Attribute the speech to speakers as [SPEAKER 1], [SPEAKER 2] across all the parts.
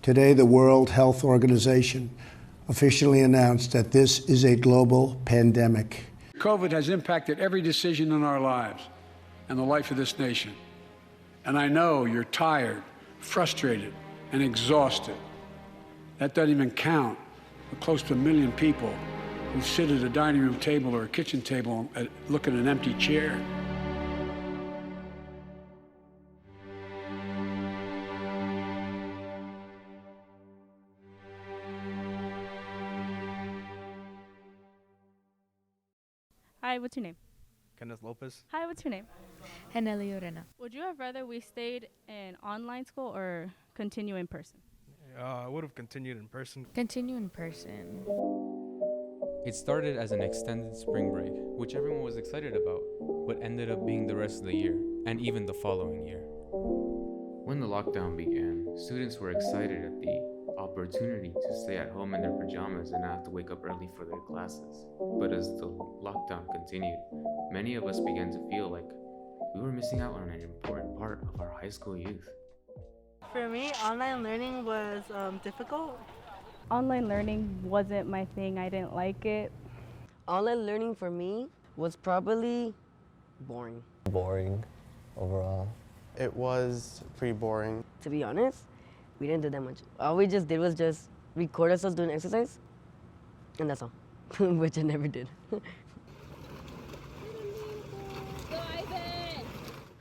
[SPEAKER 1] Today, the World Health Organization officially announced that this is a global pandemic.
[SPEAKER 2] COVID has impacted every decision in our lives and the life of this nation. And I know you're tired, frustrated, and exhausted. That doesn't even count the close to 1 million people who sit at a dining room table or a kitchen table and look at an empty chair.
[SPEAKER 3] Hi, what's your name?
[SPEAKER 4] Kenneth Lopez.
[SPEAKER 3] Hi, what's your name?
[SPEAKER 5] Henely Urena.
[SPEAKER 3] Would you have rather we stayed in online school or continue in person?
[SPEAKER 4] I would have continued in person.
[SPEAKER 5] Continue in person.
[SPEAKER 6] It started as an extended spring break, which everyone was excited about, but ended up being the rest of the year, and even the following year. When the lockdown began, students were excited at the opportunity to stay at home in their pajamas and not have to wake up early for their classes. But as the lockdown continued, many of us began to feel like we were missing out on an important part of our high school youth.
[SPEAKER 7] For me, online learning was difficult.
[SPEAKER 3] Online learning wasn't my thing. I didn't like it.
[SPEAKER 8] Online learning for me was probably boring.
[SPEAKER 9] Boring overall.
[SPEAKER 10] It was pretty boring.
[SPEAKER 8] To be honest, we didn't do that much. All we just did was just record ourselves doing exercise, and that's all, which I never did.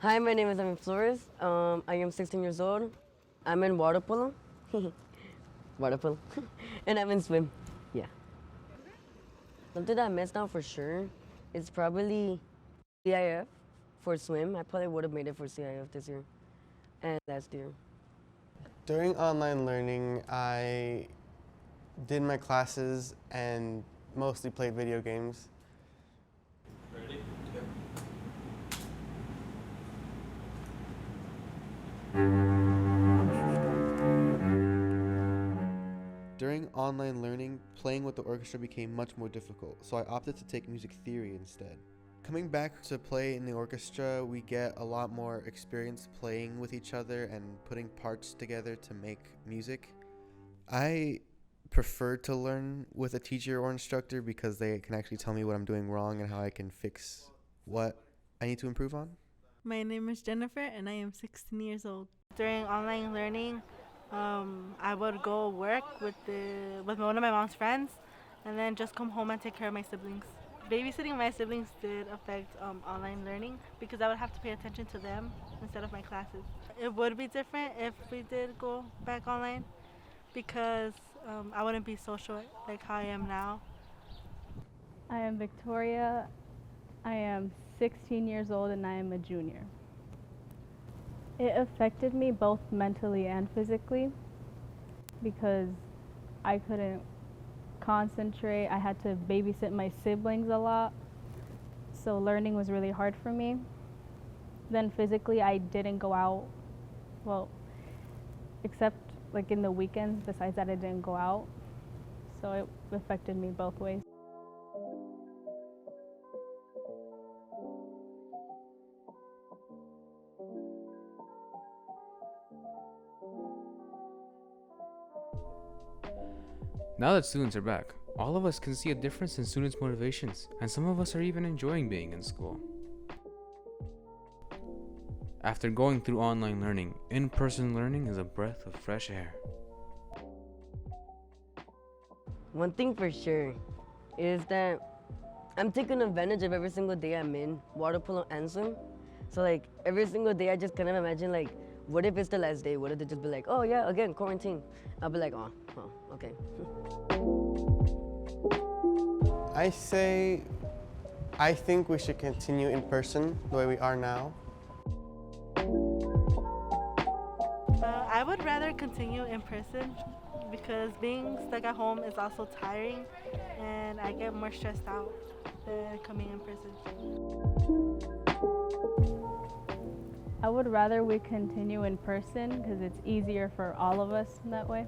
[SPEAKER 8] Hi, my name is Evan Flores. I am 16 years old. I'm in water polo. Water polo. And I'm in swim. Yeah. Something that I missed out for sure is probably CIF for swim. I probably would have made it for CIF this year and last year.
[SPEAKER 10] During online learning, I did my classes and mostly played video games.
[SPEAKER 4] Ready?
[SPEAKER 11] During online learning, playing with the orchestra became much more difficult, so I opted to take music theory instead. Coming back to play in the orchestra, we get a lot more experience playing with each other and putting parts together to make music. I prefer to learn with a teacher or instructor because they can actually tell me what I'm doing wrong and how I can fix what I need to improve on.
[SPEAKER 7] My name is Jennifer and I am 16 years old. During online learning, I would go work with one of my mom's friends and then just come home and take care of my siblings. Babysitting my siblings did affect online learning because I would have to pay attention to them instead of my classes. It would be different if we did go back online because I wouldn't be social like how I am now.
[SPEAKER 3] I am Victoria. I am 16 years old and I am a junior. It affected me both mentally and physically because I couldn't concentrate. I had to babysit my siblings a lot, so learning was really hard for me. Then physically I didn't go out, well, except like in the weekends. Besides that, I didn't go out, so it affected me both ways.
[SPEAKER 6] Now that students are back, all of us can see a difference in students' motivations, and some of us are even enjoying being in school. After going through online learning, in-person learning is a breath of fresh air.
[SPEAKER 8] One thing for sure is that I'm taking advantage of every single day I'm in water polo and swim. So like every single day I just kind of imagine like, what if it's the last day? What if they just be like, oh yeah, again, quarantine? I'll be like, oh okay.
[SPEAKER 10] I think we should continue in person the way we are now.
[SPEAKER 7] I would rather continue in person because being stuck at home is also tiring and I get more stressed out than coming in person.
[SPEAKER 3] I would rather we continue in person because it's easier for all of us in that way.